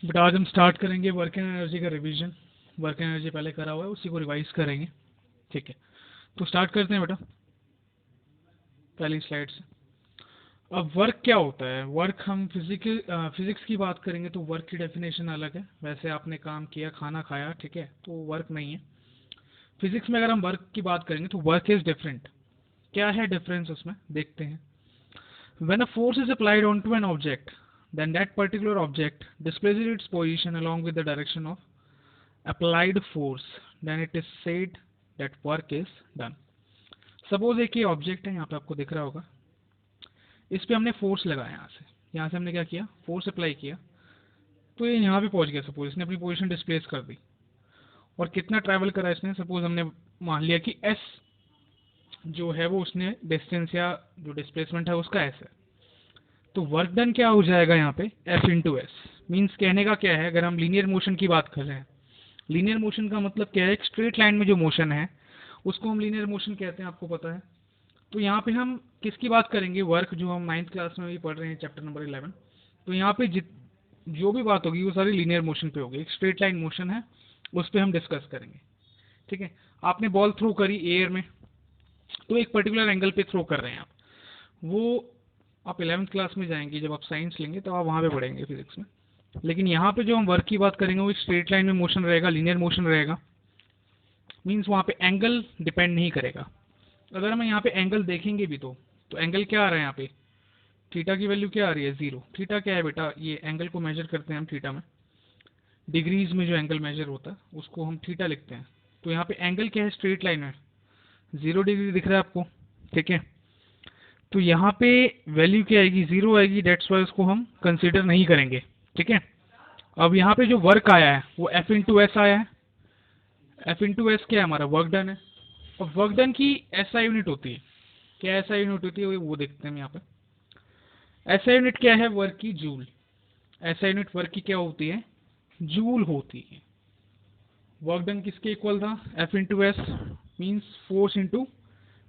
But आज हम start करेंगे वर्क एंड एनर्जी का रिवीजन। वर्क एंड एनर्जी पहले करा हुआ है, उसी को रिवाइज करेंगे। ठीक है, तो स्टार्ट करते हैं बेटा पहली स्लाइड से। अब वर्क क्या होता है? वर्क हम फिजिक्स की बात करेंगे तो वर्क की डेफिनेशन अलग है। वैसे आपने काम किया, खाना खाया, ठीक है, तो वर्क नहीं है। फिजिक्स में अगर हम वर्क की बात करेंगे तो वर्क इज डिफरेंट। क्या है डिफरेंस उसमें, देखते हैं। When a force is applied onto an object, then that particular object displaces its position along with the direction of applied force, then it is said that work is done. Suppose एक ये object है, यहाँ पे आपको दिख रहा होगा, इस पे हमने फोर्स लगाया, यहाँ से हमने क्या किया, फोर्स अप्लाई किया, तो ये यहाँ पे पहुंच गया। सपोज इसने अपनी पोजीशन डिस्प्लेस कर दी, और कितना ट्रैवल करा इसने, सपोज हमने मान लिया कि एस जो है वो उसने डिस्टेंस या जो डिस्प्लेसमेंट है उसका एस है। तो वर्क डन क्या हो जाएगा यहाँ पे, एफ इंटू एस। मीन्स कहने का क्या है, अगर हम लीनियर मोशन की बात कर रहे हैं, लीनियर मोशन का मतलब क्या है, एक स्ट्रेट लाइन में जो मोशन है उसको हम लीनियर मोशन कहते हैं, आपको पता है। तो यहाँ पे हम किसकी बात करेंगे, वर्क, जो हम 9th क्लास में भी पढ़ रहे हैं, चैप्टर नंबर 11। तो यहाँ पे जो भी बात होगी वो सारी लीनियर मोशन पे होगी। एक स्ट्रेट लाइन मोशन है, उस पर हम डिस्कस करेंगे। ठीक है, आपने बॉल थ्रो करी एयर में, तो एक पर्टिकुलर एंगल पे थ्रो कर रहे हैं आप, वो आप 11th क्लास में जाएंगे, जब आप साइंस लेंगे तो आप वहाँ पे पढ़ेंगे फिजिक्स में। लेकिन यहाँ पे जो हम वर्क की बात करेंगे वो एक स्ट्रेट लाइन में मोशन रहेगा, लीनियर मोशन रहेगा। मीन्स वहाँ पे एंगल डिपेंड नहीं करेगा। अगर हम यहाँ पे एंगल देखेंगे भी तो एंगल क्या आ रहा है यहाँ पे, थीटा की वैल्यू क्या आ रही है, 0। थीटा क्या है बेटा, ये एंगल को मेजर करते हैं हम थीटा में, डिग्रीज में जो एंगल मेजर होता है उसको हम थीटा लिखते हैं। तो यहाँ पे एंगल क्या है, स्ट्रेट लाइन में 0 डिग्री दिख रहा है आपको। ठीक है, तो यहाँ पे वैल्यू क्या आएगी, 0 आएगी, डेट्स वाई उसको हम कंसीडर नहीं करेंगे। ठीक है, अब यहाँ पे जो वर्क आया है वो एफ इंटू एस आया है। एफ इंटू एस क्या है, हमारा वर्क डन है। अब वर्क डन की एसआई यूनिट होती है, क्या एसआई यूनिट होती है वो देखते हैं हम यहाँ पे। एसआई यूनिट क्या है, वर्क की जूल। एसआई यूनिट वर्क की क्या होती है, जूल होती है। वर्क डन किसके इक्वल था, F into S, means force into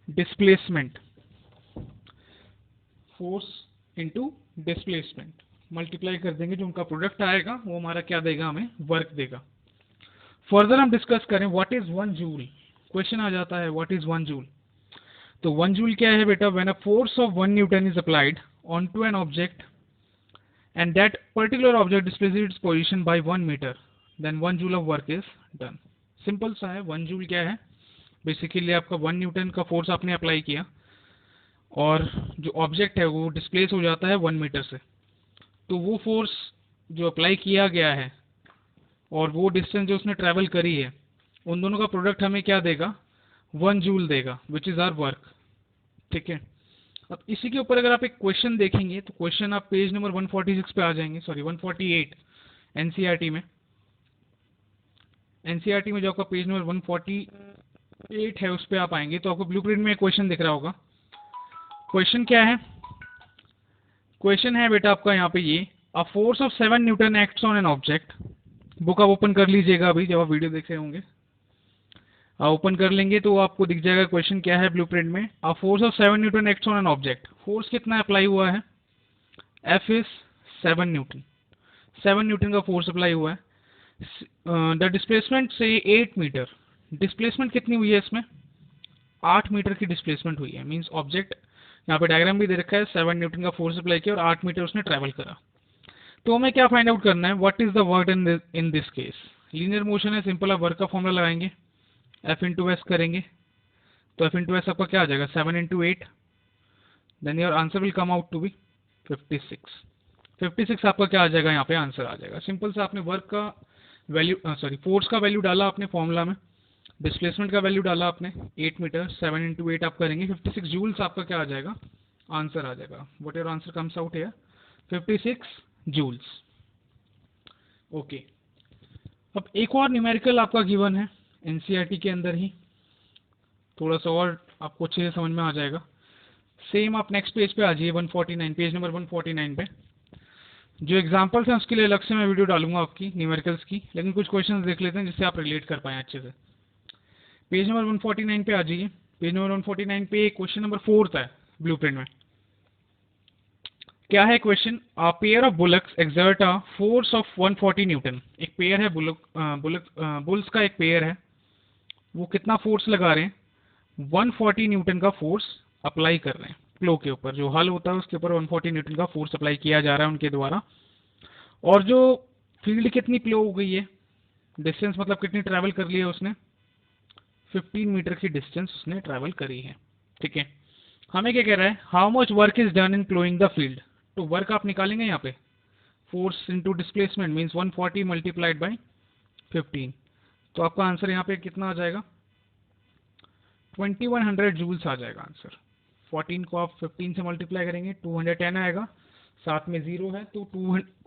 displacement, force into displacement multiply कर देंगे, जो उनका प्रोडक्ट आएगा वो हमारा क्या देगा, हमें वर्क देगा। फर्दर हम डिस्कस करें व्हाट इज 1 जूल। क्वेश्चन आ जाता है व्हाट इज 1 जूल। तो 1 जूल क्या है बेटा, when a force of 1 newton is applied on to an object and that particular object displaces its position by 1 metre, then 1 joule of work is done. Simple सा है। 1 joule क्या है, basically आपका 1 Newton का force आपने apply किया और जो ऑब्जेक्ट है वो डिस्प्लेस हो जाता है 1 मीटर से, तो वो फोर्स जो अप्लाई किया गया है और वो डिस्टेंस जो उसने ट्रैवल करी है, उन दोनों का प्रोडक्ट हमें क्या देगा, 1 जूल देगा, विच इज आवर वर्क। ठीक है, अब इसी के ऊपर अगर आप एक क्वेश्चन देखेंगे तो क्वेश्चन आप पेज नंबर 146 पे आ जाएंगे, सॉरी 148 एनसीईआरटी में। एनसीईआरटी में जो आपका पेज नंबर 148 है उस पर आप आएंगे तो आपको ब्लूप्रिंट में क्वेश्चन दिख रहा होगा। क्वेश्चन क्या है, क्वेश्चन है बेटा आपका यहाँ पे ये, अ force of 7 Newton acts on an object. Book आप ओपन कर लीजिएगा अभी जब आप वीडियो देख रहे होंगे, ओपन कर लेंगे तो आपको दिख जाएगा क्वेश्चन क्या है ब्लूप्रिंट में। अ force of 7 Newton acts on an object, force कितना अप्लाई हुआ है, एफ इज 7 न्यूटन, 7 न्यूटन का फोर्स अप्लाई हुआ है। द डिस्प्लेसमेंट से 8 मीटर, डिस्प्लेसमेंट कितनी हुई है इसमें, 8 मीटर की डिस्प्लेसमेंट हुई है। मीन्स ऑब्जेक्ट, यहाँ पे डायग्राम भी दे रखा है, 7 न्यूटन का फोर्स अप्लाई किया और 8 मीटर उसने ट्रैवल करा। तो हमें क्या फाइंड आउट करना है, what is the work in this case. Linear motion है, सिंपल आप वर्क का फॉर्मूला लगाएंगे, एफ इंटू एस करेंगे, तो एफ इंटू एस आपका क्या आ जाएगा, 7 into 8, then your answer will come out to be 56। 56 आपका क्या आ जाएगा, यहाँ पे आंसर आ जाएगा। सिंपल से आपने वर्क का वैल्यू, सॉरी फोर्स का वैल्यू डाला आपने फॉर्मूला में, डिस्प्लेसमेंट का वैल्यू डाला आपने 8 मीटर, 7 इंटू 8 आप करेंगे, 56 जूल्स आपका क्या आ जाएगा, आंसर आ जाएगा। What your answer comes out here, 56 joules. Okay, अब एक और न्यूमेरिकल आपका गिवन है एनसीईआरटी के अंदर ही, थोड़ा सा और आपको अच्छे से समझ में आ जाएगा। सेम आप नेक्स्ट पेज पे आ जाइए, 149, पेज नंबर 149 पे। जो एग्जांपल्स हैं उसके लिए अलग से मैं वीडियो डालूंगा आपकी न्यूमेरिकल्स की, लेकिन कुछ क्वेश्चंस देख लेते हैं जिससे आप रिलेट कर पाएं अच्छे से। पेज नंबर 149 पे आ जाइए। पेज नंबर 149 पे क्वेश्चन नंबर 4 है ब्लूप्रिंट में। क्या है question? A pair of bullocks exert a force of 140 Newton. एक पेयर है बुल्स का एक पेयर है, वो कितना फोर्स लगा रहे हैं? 140 न्यूटन का फोर्स अप्लाई कर रहे हैं प्लो के ऊपर। जो हल होता है उसके ऊपर 140 न्यूटन का फोर्स अप्लाई किया जा रहा है उनके द्वारा। और जो फील्ड कितनी प्लो हो गई है, डिस्टेंस मतलब कितनी ट्रैवल कर ली है उसने? 15 मीटर की डिस्टेंस उसने ट्रैवल करी है। ठीक है, हमें क्या कह रहा है? How much work is done in ploughing the field. तो वर्क आप निकालेंगे यहाँ पे, force into displacement means 140 multiplied by 15। तो आपका आंसर यहाँ पे कितना आ जाएगा? 2100 जूल्स आ जाएगा आंसर। 14 को आप 15 से मल्टीप्लाई करेंगे 210 आएगा, साथ में जीरो है तो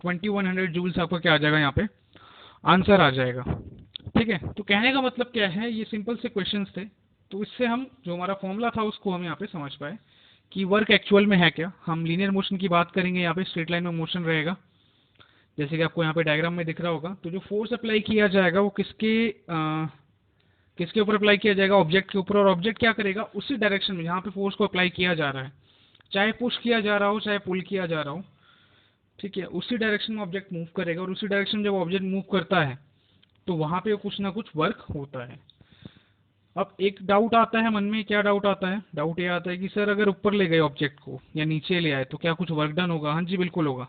2100 जूल्स आपका क्या आ जाएगा यहाँ पे? आंसर आ जाएगा। ठीक है, तो कहने का मतलब क्या है, ये सिंपल से क्वेश्चंस थे, तो इससे हम जो हमारा फॉर्मूला था उसको हम यहाँ पे समझ पाए कि वर्क एक्चुअल में है क्या। हम लीनियर मोशन की बात करेंगे, यहाँ पे स्ट्रेट लाइन में मोशन रहेगा जैसे कि आपको यहाँ पे डायग्राम में दिख रहा होगा। तो जो फोर्स अप्लाई किया जाएगा वो किसके ऊपर अप्लाई किया जाएगा? ऑब्जेक्ट के ऊपर। और ऑब्जेक्ट क्या करेगा? उसी डायरेक्शन में जहाँ पे फोर्स को अप्लाई किया जा रहा है, चाहे पुश किया जा रहा हो चाहे पुल किया जा रहा हो, ठीक है, उसी डायरेक्शन में ऑब्जेक्ट मूव करेगा। और उसी डायरेक्शन में जब ऑब्जेक्ट मूव करता है तो वहां पे कुछ ना कुछ वर्क होता है। अब एक डाउट आता है मन में, क्या डाउट आता है? डाउट ये आता है कि सर अगर ऊपर ले गए ऑब्जेक्ट को या नीचे ले आए तो क्या कुछ वर्क डन होगा? हाँ जी बिल्कुल होगा,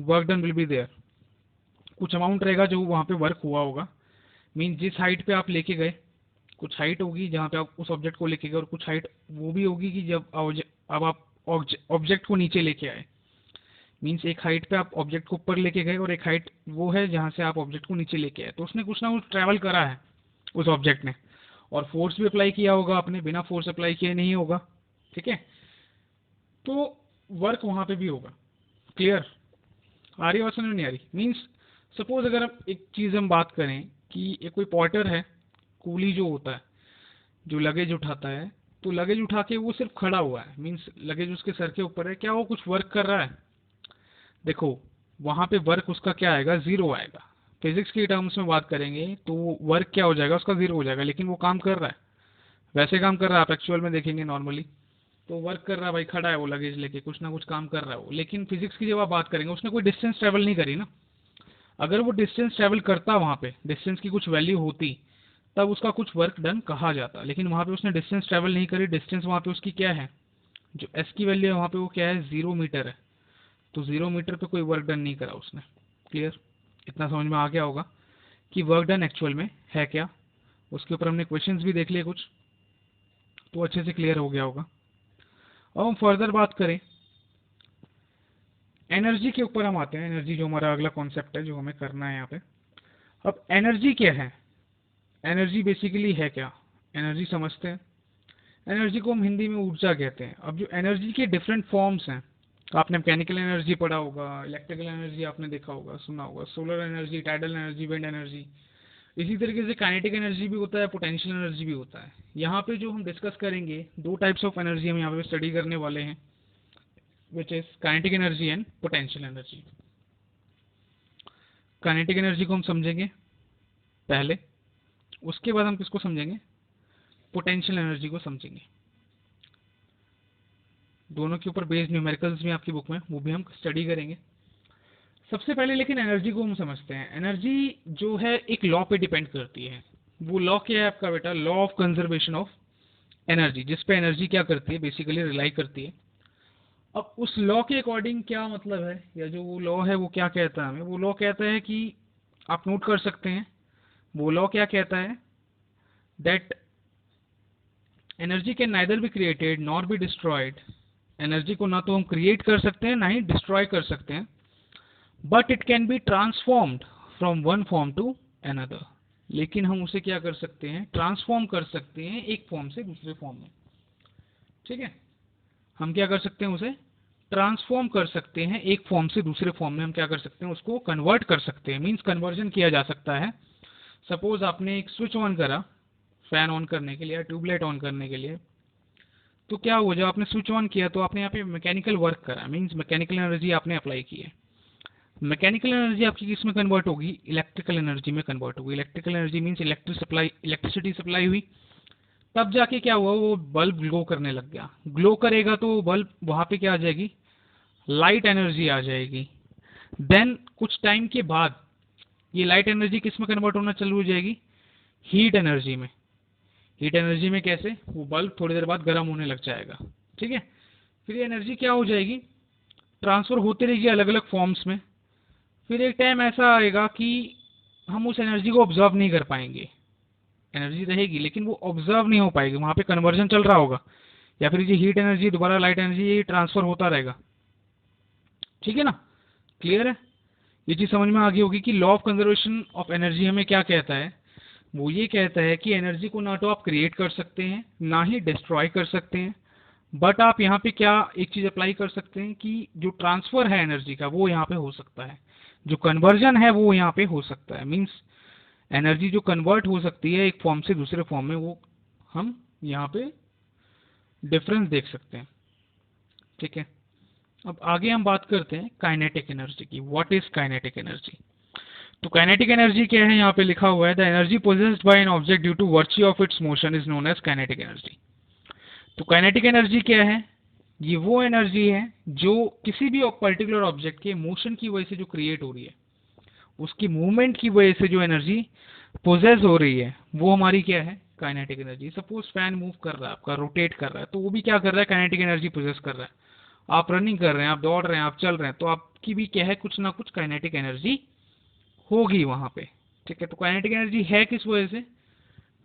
work done will be there. कुछ अमाउंट रहेगा जो वहां पे वर्क हुआ होगा। मीन जिस हाइट पे आप लेके गए, कुछ हाइट होगी जहाँ पे आप उस ऑब्जेक्ट को लेके गए, और कुछ हाइट वो भी होगी कि जब अब आप ऑब्जेक्ट को नीचे लेके आए। मीन्स एक हाइट पे आप ऑब्जेक्ट को ऊपर लेके गए और एक हाइट वो है जहाँ से आप ऑब्जेक्ट को नीचे लेके आए। तो उसने कुछ ना कुछ ट्रैवल करा है उस ऑब्जेक्ट ने, और फोर्स भी अप्लाई किया होगा आपने, बिना फोर्स अप्लाई किए नहीं होगा। ठीक है, तो वर्क वहां पे भी होगा। क्लियर? आ रही बात समझ में? नहीं आ रही? मीन्स सपोज अगर हम एक चीज हम बात करें कि एक कोई पॉटर है, कूली जो होता है जो लगेज उठाता है, तो लगेज उठा के वो सिर्फ खड़ा हुआ है, मीन्स लगेज उसके सर के ऊपर है, क्या वो कुछ वर्क कर रहा है? देखो वहां पे वर्क उसका क्या आएगा? जीरो आएगा। फिजिक्स की टर्म्स में बात करेंगे तो वर्क क्या हो जाएगा? उसका जीरो हो जाएगा। लेकिन वो काम कर रहा है, वैसे काम कर रहा है, आप एक्चुअल में देखेंगे नॉर्मली तो वर्क कर रहा है भाई, खड़ा है वो लगेज लेके, कुछ ना कुछ काम कर रहा है वो। लेकिन फिजिक्स की जब आप बात करेंगे, उसने कोई डिस्टेंस ट्रेवल नहीं करी ना। अगर वो डिस्टेंस ट्रेवल करता, वहां पे डिस्टेंस की कुछ वैल्यू होती, तब उसका कुछ वर्क डन कहा जाता। लेकिन वहां पे उसने डिस्टेंस ट्रेवल नहीं करी। डिस्टेंस वहां पे उसकी क्या है? जो एस की वैल्यू है वहां पे वो क्या है? 0 मीटर है। तो 0 मीटर पे कोई वर्क डन नहीं करा उसने। क्लियर? इतना समझ में आ गया होगा कि वर्क डन एक्चुअल में है क्या। उसके ऊपर हमने क्वेश्चंस भी देख लिए कुछ, तो अच्छे से क्लियर हो गया होगा। अब हम फर्दर बात करें एनर्जी के ऊपर, हम आते हैं एनर्जी, जो हमारा अगला कॉन्सेप्ट है जो हमें करना है यहाँ पे। अब एनर्जी क्या है? एनर्जी बेसिकली है क्या? एनर्जी समझते हैं। एनर्जी को हम हिंदी में ऊर्जा कहते हैं। अब जो एनर्जी के डिफरेंट फॉर्म्स हैं, आपने मैकेनिकल एनर्जी पढ़ा होगा, इलेक्ट्रिकल एनर्जी आपने देखा होगा, सुना होगा, solar energy, tidal energy, wind energy. इसी तरीके से काइनेटिक एनर्जी भी होता है, पोटेंशियल एनर्जी भी होता है। यहाँ पे जो हम डिस्कस करेंगे, दो टाइप्स ऑफ एनर्जी हम यहाँ पे स्टडी करने वाले हैं, which is kinetic energy and potential energy. Kinetic energy को हम समझेंगे पहले, उसके बाद हम किसको समझेंगे? पोटेंशियल एनर्जी को समझेंगे। दोनों के ऊपर बेस्ड न्यूमेरिकल्स भी आपकी बुक में, वो भी हम स्टडी करेंगे। सबसे पहले लेकिन एनर्जी को हम समझते हैं। एनर्जी जो है एक लॉ पे डिपेंड करती है। वो लॉ क्या है आपका बेटा? Law of conservation of energy, जिस पे एनर्जी क्या करती है? बेसिकली रिलाई करती है। अब उस लॉ के अकॉर्डिंग क्या मतलब है, या जो वो लॉ है वो क्या कहता है हमें? वो लॉ कहता है कि आप नोट कर सकते हैं, वो लॉ क्या कहता है? That energy can neither be created nor be destroyed. Energy को ना तो हम क्रिएट कर सकते हैं ना ही डिस्ट्रॉय कर सकते हैं, but it can be transformed from one form to another. लेकिन हम उसे क्या कर सकते हैं? ट्रांसफॉर्म कर सकते हैं एक फॉर्म से दूसरे फॉर्म में। ठीक है, हम क्या कर सकते हैं? उसे ट्रांसफॉर्म कर सकते हैं एक फॉर्म से दूसरे फॉर्म में। हम क्या कर सकते हैं? उसको कन्वर्ट कर सकते हैं, मीन्स कन्वर्जन किया जा सकता है। सपोज आपने एक स्विच ऑन करा फैन ऑन करने के लिए या ट्यूबलाइट ऑन करने के लिए, तो क्या हुआ? जब आपने स्विच ऑन किया तो आपने यहाँ पे मैकेनिकल वर्क करा, मीन्स मैकेनिकल एनर्जी आपने अप्लाई की है। मैकेनिकल एनर्जी आपकी किस में कन्वर्ट होगी? इलेक्ट्रिकल एनर्जी में कन्वर्ट होगी। Electrical energy means electricity supply हुई, तब जाके क्या हुआ? वो बल्ब ग्लो करने लग गया। ग्लो करेगा तो बल्ब वहां पे क्या आ जाएगी? लाइट एनर्जी आ जाएगी। देन कुछ टाइम के बाद ये लाइट एनर्जी किस में कन्वर्ट होना चालू हो जाएगी, हीट एनर्जी में। हीट एनर्जी में कैसे, वो बल्ब थोड़ी देर बाद गर्म होने लग जाएगा, ठीक है। फिर ये एनर्जी क्या हो जाएगी, ट्रांसफर होती रहेगी अलग अलग फॉर्म्स में। फिर एक टाइम ऐसा आएगा कि हम उस एनर्जी को ऑब्जर्व नहीं कर पाएंगे। एनर्जी रहेगी लेकिन वो ऑब्जर्व नहीं हो पाएगी, वहां पे कन्वर्जन चल रहा होगा, या फिर ये हीट एनर्जी दोबारा लाइट एनर्जी ये ट्रांसफर होता रहेगा, ठीक है ना। क्लियर है, ये चीज समझ में आ गई होगी कि law of conservation of energy हमें क्या कहता है। वो ये कहता है कि एनर्जी को ना तो आप क्रिएट कर सकते हैं ना ही डिस्ट्रॉय कर सकते हैं, बट आप यहाँ पे क्या एक चीज अप्लाई कर सकते हैं कि जो ट्रांसफर है एनर्जी का वो यहाँ पे हो सकता है, जो कन्वर्जन है वो यहाँ पे हो सकता है। मीन्स एनर्जी जो कन्वर्ट हो सकती है एक फॉर्म से दूसरे फॉर्म में, वो हम यहाँ पे डिफरेंस देख सकते हैं, ठीक है। अब आगे हम बात करते हैं काइनेटिक एनर्जी की। What is kinetic energy. तो काइनेटिक एनर्जी क्या है, यहाँ पे लिखा हुआ है the energy possessed by an object due to virtue of its motion is known as kinetic energy. तो काइनेटिक एनर्जी क्या है, ये वो एनर्जी है जो किसी भी पर्टिकुलर ऑब्जेक्ट के मोशन की वजह से जो क्रिएट हो रही है, उसकी मूवमेंट की वजह से जो एनर्जी पोजेस हो रही है वो हमारी क्या है, kinetic energy. Suppose fan move कर रहा है आपका, रोटेट कर रहा है, तो वो भी क्या कर रहा है, काइनेटिक एनर्जी पोजेस कर रहा है। आप रनिंग कर रहे हैं, आप दौड़ रहे हैं, आप चल रहे हैं, तो आपकी भी क्या है, कुछ ना कुछ काइनेटिक एनर्जी होगी वहां पे, ठीक है। तो काइनेटिक एनर्जी है किस वजह से,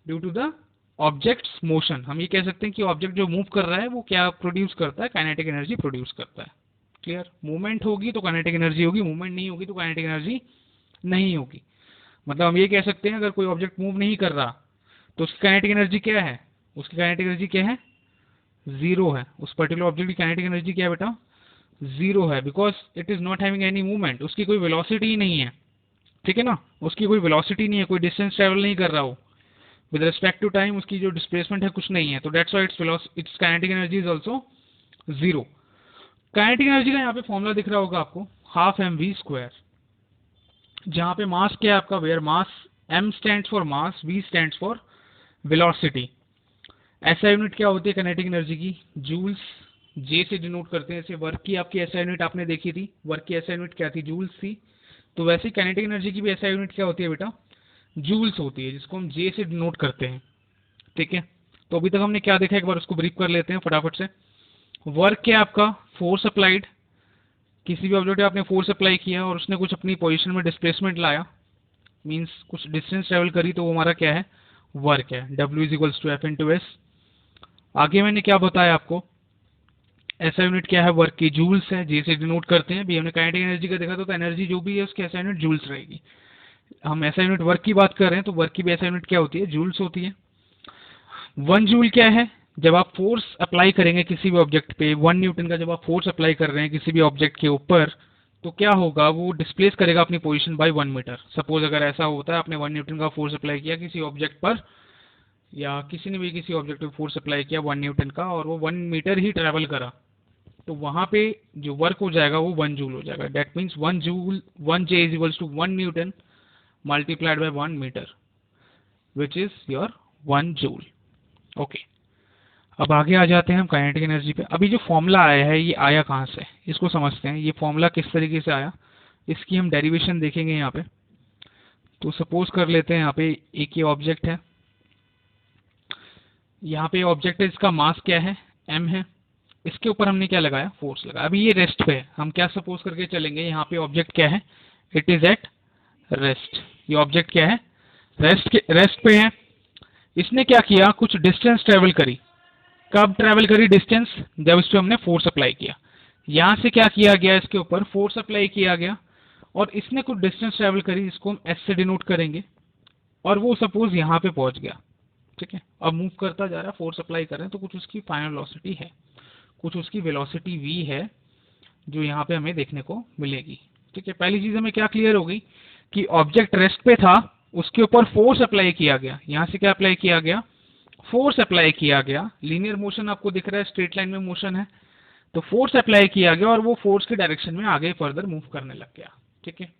due to the object's motion. हम ये कह सकते हैं कि ऑब्जेक्ट जो मूव कर रहा है वो क्या प्रोड्यूस करता है, काइनेटिक एनर्जी प्रोड्यूस करता है। क्लियर, मूवमेंट होगी तो काइनेटिक एनर्जी होगी, मूवमेंट नहीं होगी तो काइनेटिक एनर्जी नहीं होगी। मतलब हम ये कह सकते हैं अगर कोई ऑब्जेक्ट मूव नहीं कर रहा तो उसकी काइनेटिक एनर्जी क्या है, उसकी काइनेटिक एनर्जी क्या है, जीरो है। उस पर्टिकुलर ऑब्जेक्ट की काइनेटिक एनर्जी क्या है बेटा, जीरो है, because it is not having any movement. उसकी कोई वेलोसिटी ही नहीं है, ठीक है ना, उसकी कोई वेलोसिटी नहीं है, कोई डिस्टेंस ट्रेवल नहीं कर रहा हो विद रिस्पेक्ट टू टाइम, उसकी जो डिस्प्लेसमेंट है कुछ नहीं है, तो that's why it's kinetic energy is also zero. Kinetic energy का यहाँ पे फॉर्मूला दिख रहा होगा आपको, हाफ mv², जहां पे मास क्या है आपका, where mass m stands for mass, v stands for velocity. ऐसा यूनिट क्या होती है काइनेटिक एनर्जी की, जूल्स, जे से डिनोट करते हैं। जैसे वर्क की आपकी ऐसा यूनिट आपने देखी थी, वर्क की ऐसा यूनिट क्या थी, जूल्स थी। तो वैसे ही काइनेटिक एनर्जी की भी ऐसा यूनिट क्या होती है बेटा, जूल्स होती है, जिसको हम जे से डिनोट करते हैं, ठीक है। तो अभी तक हमने क्या देखा, एक बार उसको ब्रीफ कर लेते हैं फटाफट से। वर्क क्या आपका, फोर्स अप्लाइड, किसी भी ऑब्जेक्ट पे आपने फोर्स अप्लाई किया और उसने कुछ अपनी पोजीशन में डिस्प्लेसमेंट लाया, मींस कुछ डिस्टेंस ट्रेवल करी, तो वो हमारा क्या है, वर्क है। W = F × S। आगे मैंने क्या बताया आपको, ऐसा यूनिट क्या है वर्क की, जूल्स है, जे से डिनोट करते हैं। भी हमने काइनेटिक एनर्जी का देखा तो एनर्जी जो भी है उसकी ऐसा यूनिट जूल्स रहेगी। हम ऐसा यूनिट वर्क की बात कर रहे हैं तो वर्क की भी ऐसा यूनिट क्या होती है, जूल्स होती है। 1 जूल क्या है, जब आप फोर्स अप्लाई करेंगे किसी भी ऑब्जेक्ट पे, 1 न्यूटन का जब आप फोर्स अप्लाई कर रहे हैं किसी भी ऑब्जेक्ट के ऊपर, तो क्या होगा, वो डिस्प्लेस करेगा अपनी पोजीशन बाय 1 मीटर। सपोज अगर ऐसा होता है आपने 1 न्यूटन का फोर्स अप्लाई किया किसी ऑब्जेक्ट पर, या किसी ने भी किसी ऑब्जेक्ट पे फोर्स अप्लाई किया 1 न्यूटन का, और वो 1 मीटर ही ट्रेवल करा, तो वहां पे जो वर्क हो जाएगा वो 1 जूल हो जाएगा। That means 1 joule, 1 J = 1 newton multiplied by 1 metre, which is your 1 joule. Okay, अब आगे आ जाते हैं हम काइनेटिक एनर्जी पे। अभी जो फॉर्मूला आया है ये आया कहाँ से, इसको समझते हैं। ये फॉर्मूला किस तरीके से आया, इसकी हम डेरिवेशन देखेंगे यहाँ पे। तो सपोज कर लेते हैं यहाँ पे एक ये ऑब्जेक्ट है, यहाँ पे ऑब्जेक्ट है, इसका मास क्या है, m है, इसके ऊपर हमने क्या लगाया, फोर्स लगाया। अभी ये रेस्ट पे है, हम क्या सपोज करके चलेंगे, यहाँ पे ऑब्जेक्ट क्या है, इट इज एट रेस्ट। ये ऑब्जेक्ट क्या है, रेस्ट पे है। इसने क्या किया, कुछ डिस्टेंस ट्रेवल करी। कब ट्रेवल करी डिस्टेंस, जब इस पे हमने फोर्स अप्लाई किया। यहां से क्या किया गया, इसके ऊपर फोर्स अप्लाई किया गया और इसने कुछ डिस्टेंस ट्रेवल करी, जिसको हम s से डिनोट करेंगे, और वो सपोज यहाँ पे पहुंच गया, ठीक है। अब मूव करता जा रहा है, फोर्स अप्लाई कर रहे हैं, तो कुछ उसकी फाइनल वेलोसिटी है, कुछ उसकी वेलोसिटी v है, जो यहाँ पे हमें देखने को मिलेगी, ठीक है। पहली चीज हमें क्या क्लियर होगी कि ऑब्जेक्ट रेस्ट पे था, उसके ऊपर फोर्स अप्लाई किया गया। यहाँ से क्या अप्लाई किया गया, फोर्स अप्लाई किया गया। लीनियर मोशन आपको दिख रहा है, स्ट्रेट लाइन में मोशन है, तो फोर्स अप्लाई किया गया और वो फोर्स के डायरेक्शन में आगे फर्दर मूव करने लग गया, ठीक है।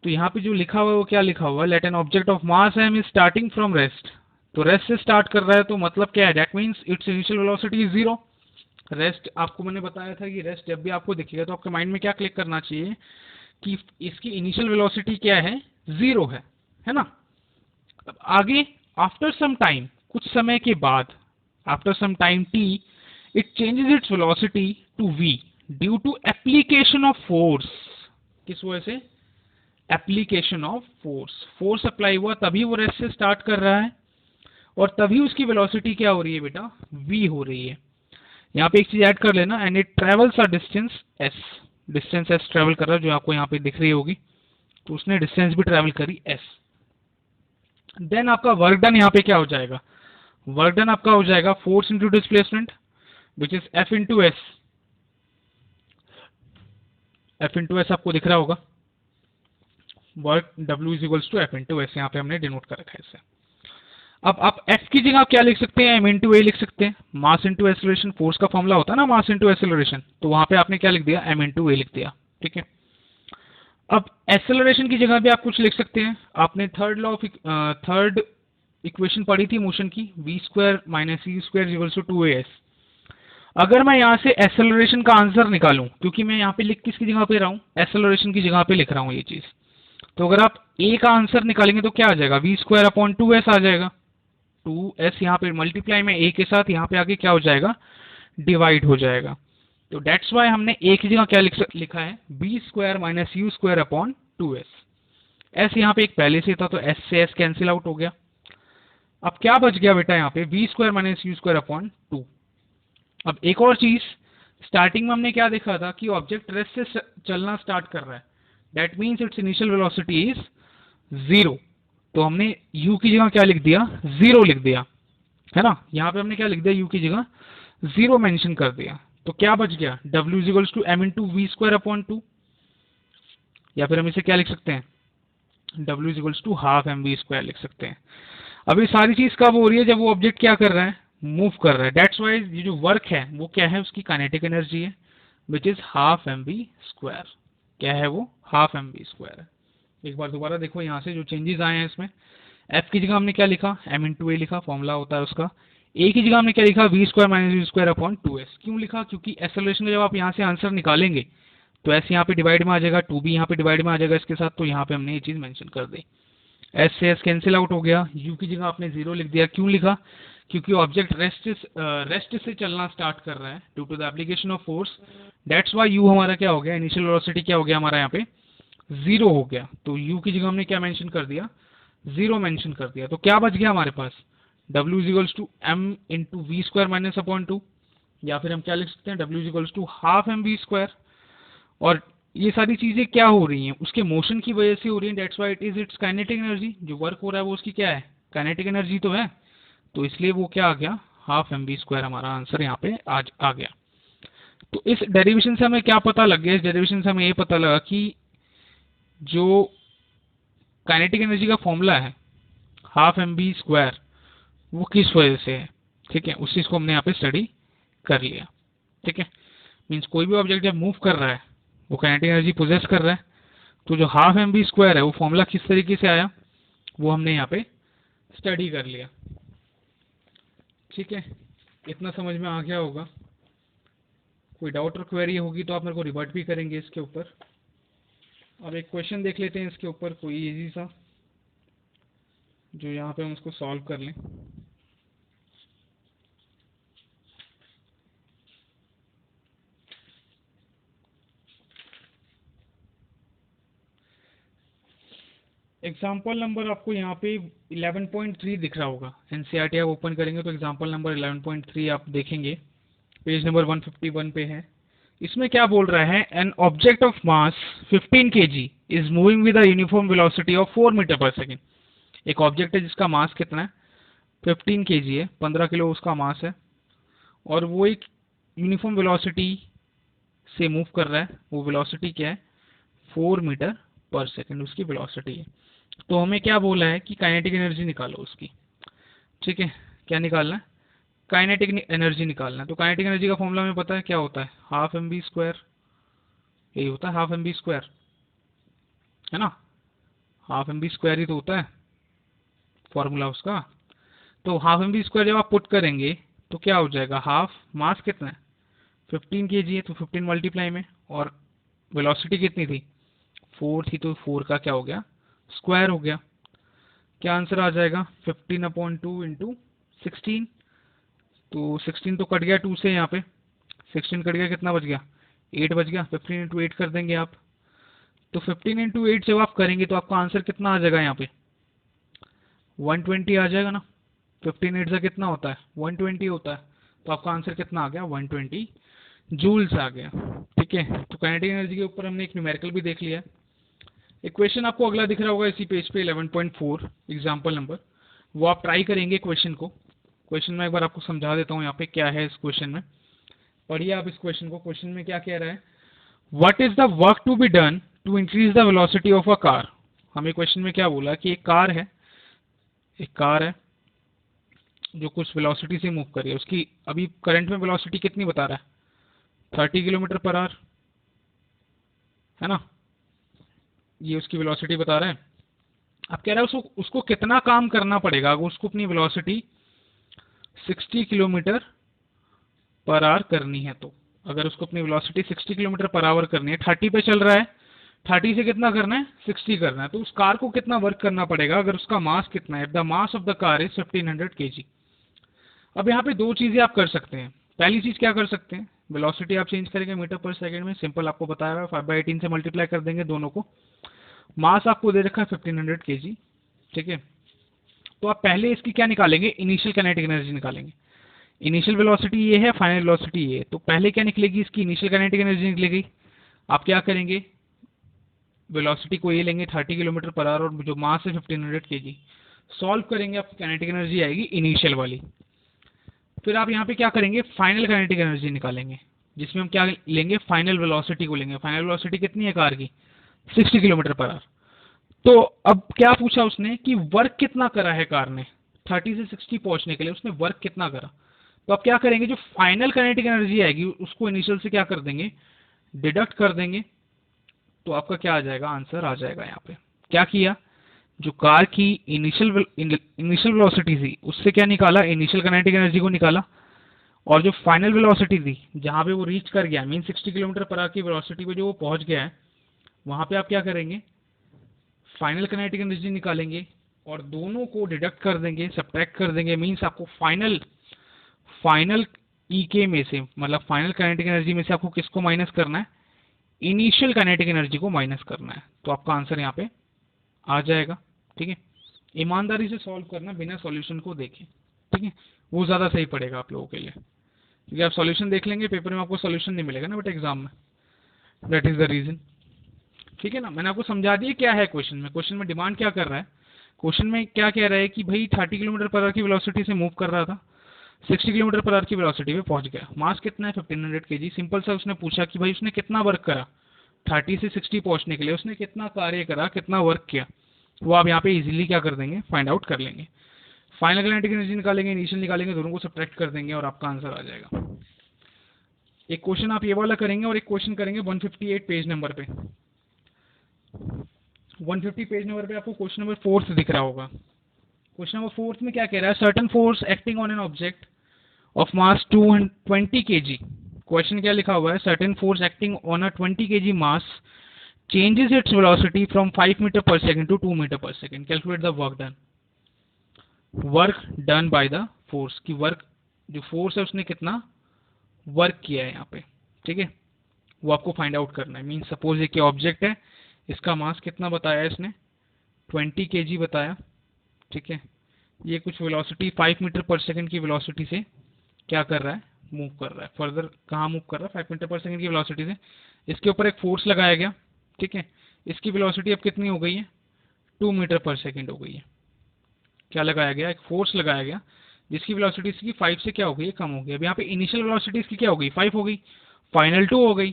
तो यहाँ पे जो लिखा हुआ है वो क्या लिखा हुआ है, let an object of mass m is starting from rest. तो रेस्ट से स्टार्ट कर रहा है, तो मतलब क्या है, that means its initial velocity is 0। Rest आपको मैंने बताया था कि रेस्ट जब भी आपको दिखेगा तो आपके माइंड में क्या क्लिक करना चाहिए कि इसकी इनिशियल वेलोसिटी क्या है, 0 है ना। अब आगे आफ्टर सम टाइम, कुछ समय के बाद, after some time t, it changes its velocity to v due to application of force. किस वजह से? Application of force. Force apply हुआ तभी वो रेस्ट से स्टार्ट कर रहा है और तभी उसकी वेलोसिटी क्या हो रही है बेटा, v हो रही है। यहाँ पे एक चीज ऐड कर लेना, and it travels a distance s। Distance s travel कर रहा है, जो आपको यहाँ पे दिख रही होगी, तो उसने डिस्टेंस भी ट्रेवल करी s। देन आपका वर्क डन यहाँ पे क्या हो जाएगा, वर्क डन आपका हो जाएगा force into displacement which is F into S. F into S आपको दिख रहा होगा, work W is equals to F into S, यहाँ पे हमने डिनोट कर रखा है इसे। अब आप F की जगह आप क्या लिख सकते हैं, M इंटू ए लिख सकते हैं। मास इंटू एक्सेलरेशन, फोर्स का फॉर्मूला होता है ना मास इंटू एक्सेलरेशन, तो वहां पे आपने क्या लिख दिया, M इंटू ए लिख दिया, ठीक है। अब एक्सेलरेशन की जगह भी आप कुछ लिख सकते हैं। आपने थर्ड इक्वेशन पढ़ी थी मोशन की, v square minus C square equals to 2as। अगर मैं यहाँ से एक्सेलरेशन का आंसर निकालूं, क्योंकि मैं यहाँ पे लिख किसकी जगह पे रहा हूँ, एक्सेलरेशन की जगह पे लिख रहा हूँ ये चीज, तो अगर आप a का आंसर निकालेंगे तो क्या आ जाएगा, v स्क्वायर अपॉन 2s आ जाएगा। 2s यहाँ पे मल्टीप्लाई में a के साथ यहाँ पे आके क्या हो जाएगा, डिवाइड हो जाएगा। तो डेट्स वाई हमने a की जगह क्या लिखा है, b square minus you square upon 2s। s यहाँ पे एक पहले से था तो s से s कैंसिल आउट हो गया। अब क्या बच गया बेटा यहाँ पे, v square minus you square upon 2। अब एक और चीज, स्टार्टिंग में हमने क्या देखा था कि ऑब्जेक्ट रेस्ट से चलना स्टार्ट कर रहा है, that means its initial velocity is 0। तो हमने u की जगह क्या लिख दिया, 0 लिख दिया, है ना। यहाँ पे हमने क्या लिख दिया, u की जगह 0 मेंशन कर दिया। तो क्या बच गया, w is equals to M into V square upon 2, या फिर हम इसे क्या लिख सकते हैं, w is equals to half M V square लिख सकते हैं। अब ये सारी चीज कब हो रही है, जब वो ऑब्जेक्ट क्या कर रहा है, मूव कर रहा है। दैट्स वाई ये जो वर्क है वो क्या है, उसकी काइनेटिक एनर्जी है which is half M V square. क्या है वो, हाफ एम वी स्क्वायर है। एक बार दोबारा देखो यहाँ से जो चेंजेस आए हैं इसमें, एफ की जगह हमने क्या लिखा, एम इंटू ए लिखा, फॉर्मूला होता है उसका। ए की जगह हमने क्या लिखा, V square minus V square upon 2s। क्यों लिखा, क्योंकि एक्सेलरेशन का जब आप यहाँ से आंसर निकालेंगे तो एस यहाँ पे डिवाइड में आ जाएगा, 2b यहाँ पे डिवाइड में आ जाएगा इसके साथ, तो यहाँ पे हमने ये चीज मेंशन कर दी। एस से एस कैंसिल आउट हो गया, यू की जगह आपने 0 लिख दिया। क्यों लिखा, क्योंकि ऑब्जेक्ट रेस्ट से चलना स्टार्ट कर रहा है due to the application of force. That's why you हमारा क्या हो गया, इनिशियल वेलोसिटी क्या हो गया हमारा यहाँ पे 0 हो गया। तो u की जगह हमने क्या मेंशन कर दिया, 0 मेंशन कर दिया। तो क्या बच गया हमारे पास, w is equals to M into V square minus upon 2, या फिर हम क्या लिख सकते हैं, w is equals to half M V square. और ये सारी चीजें क्या हो रही हैं, उसके मोशन की वजह से हो रही है। That's why it is it's kinetic energy. जो वर्क हो रहा है वो उसकी क्या है, काइनेटिक एनर्जी तो है, तो इसलिए वो क्या आ गया, हाफ एम वी स्क्वायर हमारा आंसर यहाँ पे आज आ गया। तो इस डेरिवेशन से हमें क्या पता लग गया, इस डेरिवेशन से हमें ये पता लगा कि जो काइनेटिक एनर्जी का फॉर्मूला है हाफ एम बी स्क्वायर, वो किस वजह से है, ठीक है। उस चीज को हमने यहाँ पे स्टडी कर लिया, ठीक है। मीन्स कोई भी ऑब्जेक्ट जब मूव कर रहा है वो काइनेटिक एनर्जी पोजेस कर रहा है, तो जो हाफ एम बी स्क्वायर है वो फॉर्मूला किस तरीके से आया वो हमने यहाँ पे स्टडी कर लिया, ठीक है। इतना समझ में आ गया होगा। कोई डाउट और क्वेरी होगी तो आप मेरे को रिवर्ट भी करेंगे इसके ऊपर। अब एक क्वेश्चन देख लेते हैं इसके ऊपर, कोई इजी सा जो यहाँ पे हम उसको सॉल्व कर लें। एग्जाम्पल नंबर आपको यहाँ पे 11.3 दिख रहा होगा, एनसीईआरटी आप ओपन करेंगे तो एग्जाम्पल नंबर 11.3 आप देखेंगे, पेज नंबर 151 पे है। इसमें क्या बोल रहा है, an object of mass 15 kg is moving with a uniform velocity of 4 metre पर सेकेंड। एक ऑब्जेक्ट है जिसका मास कितना है, 15 kg है, 15 किलो उसका मास है, और वो एक यूनिफॉर्म वेलोसिटी से मूव कर रहा है। वो वेलोसिटी क्या है, 4 मीटर पर सेकेंड उसकी वेलोसिटी है। तो हमें क्या बोला है कि काइनेटिक एनर्जी निकालो उसकी, ठीक है। क्या निकालना है, काइनेटिक एनर्जी निकालना है। तो काइनेटिक एनर्जी का फॉर्मूला हमें पता है क्या होता है, हाफ एम बी स्क्वायर, यही होता है हाफ एम बी स्क्वायर, है ना। हाफ एम बी स्क्वायर ही तो होता है फॉर्मूला उसका। तो हाफ एम बी स्क्वायर जब आप पुट करेंगे तो क्या हो जाएगा, हाफ मास कितना है 15 kg है तो 15 मल्टीप्लाई में, और वेलोसिटी कितनी थी 4 थी, तो 4 का क्या हो गया स्क्वायर हो गया। क्या आंसर आ जाएगा 15/2 इंटू 16। तो 16 तो कट गया 2 से, यहाँ पे 16 कट गया, कितना बच गया 8 बच गया। 15 इंटू 8 कर देंगे आप, तो 15 इंटू 8 जब आप करेंगे तो आपका आंसर कितना आ जाएगा यहाँ पे 120 आ जाएगा ना। 15 8 से कितना होता है 120 होता है, तो आपका आंसर कितना आ गया 120 जूल्स आ गया। ठीक है, तो काइनेटिक एनर्जी के ऊपर हमने एक न्यूमेरिकल भी देख लिया है। एक क्वेश्चन आपको अगला दिख रहा होगा इसी पेज पे 11.4 एग्जाम्पल नंबर, वो आप ट्राई करेंगे क्वेश्चन को। क्वेश्चन में एक बार आपको समझा देता हूँ यहाँ पे क्या है इस क्वेश्चन में, पढ़िए आप इस क्वेश्चन को। क्वेश्चन में क्या कह रहा है, what is the work to be done to increase the velocity of a car. हमें क्वेश्चन में क्या बोला कि एक कार है जो कुछ वेलोसिटी से मूव कर रही है, उसकी अभी करंट में वेलोसिटी कितनी बता रहा है 30 किलोमीटर पर आवर, है ना, ये उसकी वेलोसिटी बता रहा है। अब कह रहा है उसको कितना काम करना पड़ेगा अगर उसको अपनी वेलोसिटी 60 किलोमीटर पर आवर करनी है। तो अगर उसको अपनी वेलोसिटी 60 किलोमीटर पर आवर करनी है, 30 पे चल रहा है, 30 से कितना करना है 60 करना है, तो उस कार को कितना वर्क करना पड़ेगा अगर उसका मास कितना है, the mass of the car is 1500 kg। अब यहाँ पे दो चीजें आप कर सकते हैं। पहली चीज क्या कर सकते हैं, वेलोसिटी आप चेंज करेंगे मीटर पर सेकंड में, सिंपल आपको बताया हुआ 5/18 से मल्टीप्लाई कर देंगे दोनों को। मास आपको दे रखा है 1500 kg, ठीक है। तो आप पहले इसकी क्या निकालेंगे, इनिशियल काइनेटिक एनर्जी निकालेंगे। इनिशियल वेलोसिटी ये है, फाइनल वेलोसिटी ये है, तो पहले क्या निकलेगी इसकी इनिशियल काइनेटिक एनर्जी निकलेगी। आप क्या करेंगे, वेलोसिटी को ये लेंगे 30 किलोमीटर पर आवर और जो मास है 1500 kg, सॉल्व करेंगे, आपकी काइनेटिक एनर्जी आएगी इनिशियल वाली। फिर आप यहाँ पे क्या करेंगे, फाइनल काइनेटिक एनर्जी निकालेंगे, जिसमें हम क्या लेंगे, फाइनल वेलोसिटी को लेंगे। फाइनल वेलोसिटी कितनी है कार की 60 किलोमीटर पर आवर। तो अब क्या पूछा उसने कि वर्क कितना करा है कार ने 30 से 60 पहुंचने के लिए, उसने वर्क कितना करा। तो आप क्या करेंगे, जो फाइनल काइनेटिक एनर्जी आएगी उसको इनिशियल से क्या कर देंगे, डिडक्ट कर देंगे, तो आपका क्या आ जाएगा, आंसर आ जाएगा। यहाँ पे क्या किया, जो कार की इनिशियल वेलोसिटी थी उससे क्या निकाला, इनिशियल काइनेटिक एनर्जी को निकाला, और जो फाइनल वेलोसिटी थी जहां पे वो रीच कर गया, मीन 60 किलोमीटर पर आवर की वेलोसिटी पे जो वो पहुंच गया है, वहां पे आप क्या करेंगे, फाइनल काइनेटिक एनर्जी निकालेंगे और दोनों को डिडक्ट कर देंगे, सब्ट्रैक्ट कर देंगे। मीन्स आपको फाइनल ई के में से, मतलब फाइनल काइनेटिक एनर्जी में से आपको किसको माइनस करना है, इनिशियल काइनेटिक एनर्जी को माइनस करना है। तो आपका आंसर यहाँ पे आ जाएगा। ठीक है, ईमानदारी से सॉल्व करना, बिना सॉल्यूशन को देखें, ठीक है, वो ज्यादा सही पड़ेगा आप लोगों के लिए, क्योंकि आप सॉल्यूशन देख लेंगे पेपर में आपको सॉल्यूशन नहीं मिलेगा ना बट एग्जाम में, दैट इज द रीजन। ठीक है ना, मैंने आपको समझा दिया क्या है क्वेश्चन में। क्वेश्चन में डिमांड क्या कर रहा है, क्वेश्चन में क्या कह रहा है कि भाई 30 किलोमीटर पर आवर की वेलोसिटी से मूव कर रहा था, 60 किलोमीटर पर आवर की वेलोसिटी पे पहुंच गया, मास कितना है 1500 kg। सिंपल सा उसने पूछा कि भाई उसने कितना वर्क करा 30 से 60 पहुंचने के लिए, उसने कितना कार्य करा, कितना वर्क किया, वो आप यहाँ पे इजीली क्या कर देंगे, फाइंड आउट कर लेंगे। फाइनल काइनेटिक एनर्जी निकालेंगे, इनिशियल निकालेंगे, दोनों को सब्ट्रैक्ट कर देंगे और आपका आंसर आ जाएगा। एक क्वेश्चन आप ये वाला करेंगे और एक क्वेश्चन करेंगे 158 पेज नंबर पे। 150 पेज नंबर पे आपको क्वेश्चन नंबर 4 दिख रहा होगा। क्वेश्चन नंबर 4 में क्या कह रहा है, certain force acting on an object of mass 20 kg। Question क्या लिखा हुआ है, certain force acting on a 20 kg mass changes its velocity from 5 meter per second to 2 meter per second. Calculate the work done. Work done by the force, की work जो force है उसने कितना work किया है यहाँ पे, ठीक है, वो आपको फाइंड आउट करना है। मीन सपोज ये ऑब्जेक्ट है, इसका मास कितना बताया इसने 20 kg बताया, ठीक है, ये कुछ वेलोसिटी 5 मीटर पर सेकंड की वेलोसिटी से क्या कर रहा है, मूव कर रहा है। फर्दर कहाँ मूव कर रहा है, 5 मीटर पर सेकंड की वेलोसिटी से। इसके ऊपर एक फोर्स लगाया गया, ठीक है, इसकी वेलोसिटी अब कितनी हो गई है 2 मीटर पर सेकंड हो गई है। क्या लगाया गया, एक फोर्स लगाया गया जिसकी वेलोसिटी इसकी 5 से क्या हो गई है, कम हो गई। अब यहाँ पे इनिशियल वेलोसिटी इसकी क्या हो गई 5 हो गई, फाइनल 2 हो गई,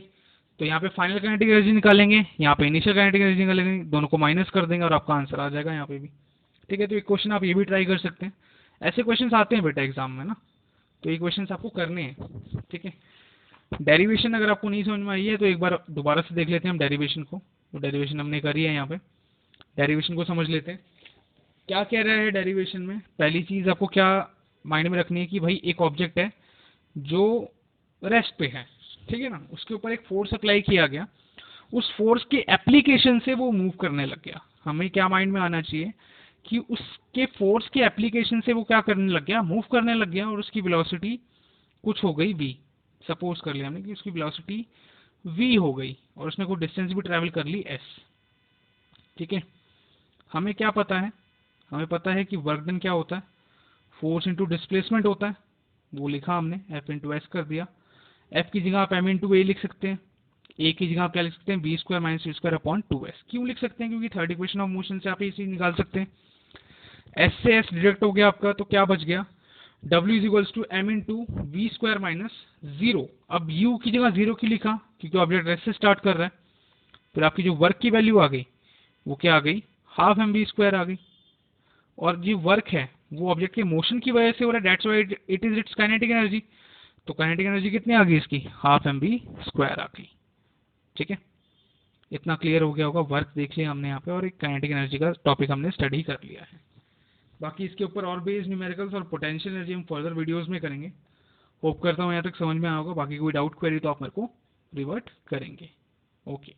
तो यहाँ पे फाइनल काइनेटिक एनर्जी निकालेंगे, यहाँ पे इनिशियल काइनेटिक एनर्जी निकालेंगे, दोनों को माइनस कर देंगे और आपका आंसर आ जाएगा यहाँ पे भी। ठीक है, तो एक क्वेश्चन आप ये भी ट्राई कर सकते हैं, ऐसे क्वेश्चन आते हैं बेटा एग्जाम में ना, तो ये क्वेश्चन आपको करने हैं। ठीक है, डेरिवेशन अगर आपको नहीं समझ में आई है तो एक बार दोबारा से देख लेते हैं हम डेरिवेशन को। तो डेरिवेशन हमने करी है, यहाँ पे डेरिवेशन को समझ लेते हैं क्या कह रहा है डेरिवेशन में। पहली चीज आपको क्या माइंड में रखनी है कि भाई एक ऑब्जेक्ट है जो रेस्ट पे है, ठीक है ना, उसके ऊपर एक फोर्स अप्लाई किया गया, उस फोर्स के एप्लीकेशन से वो मूव करने लग गया। हमें क्या माइंड में आना चाहिए कि उसके फोर्स के एप्लीकेशन से वो क्या करने लग गया, मूव करने लग गया, और उसकी वेलोसिटी कुछ हो गई v। सपोज कर लिया हमने कि उसकी वेलोसिटी v हो गई और उसने कोई डिस्टेंस भी ट्रैवल कर ली s। ठीक है, हमें क्या पता है, हमें पता है कि वर्क डन क्या होता है, फोर्स इंटू डिस्प्लेसमेंट होता है, वो लिखा हमने, F इंटू एस कर दिया। F की जगह आप m इंटू ए लिख सकते हैं, ए की जगह आप क्या लिख सकते हैं, B square minus C square upon 2s। क्यों लिख सकते हैं, क्योंकि थर्ड इक्वेशन ऑफ मोशन से आप ये चीज निकाल सकते हैं। एस से एस डिडक्ट हो गया आपका, तो क्या बच गया, W is equals to M into V square minus 0। अब U की जगह 0 की लिखा क्योंकि ऑब्जेक्ट एस से स्टार्ट कर रहा है। फिर आपकी जो वर्क की वैल्यू आ गई वो क्या आ गई, हाफ एम वी स्क्वायर आ गई। और जो वर्क है वो ऑब्जेक्ट के मोशन की वजह से हो रहा है, that's why it is it's kinetic energy. तो काइनेटिक एनर्जी कितनी आ गई इसकी, हाफ एम वी स्क्वायर आ गई। ठीक है, इतना क्लियर हो गया होगा, वर्क देख लिया हमने यहाँ पे और एक काइनेटिक एनर्जी का टॉपिक हमने स्टडी कर लिया है। बाकी इसके ऊपर और बेस्ड न्यूमेरिकल्स और पोटेंशियल एनर्जी हम फर्दर वीडियोस में करेंगे। होप करता हूँ यहाँ तक समझ में आया होगा। बाकी कोई डाउट क्वेरी तो आप मेरे को रिवर्ट करेंगे। ओके।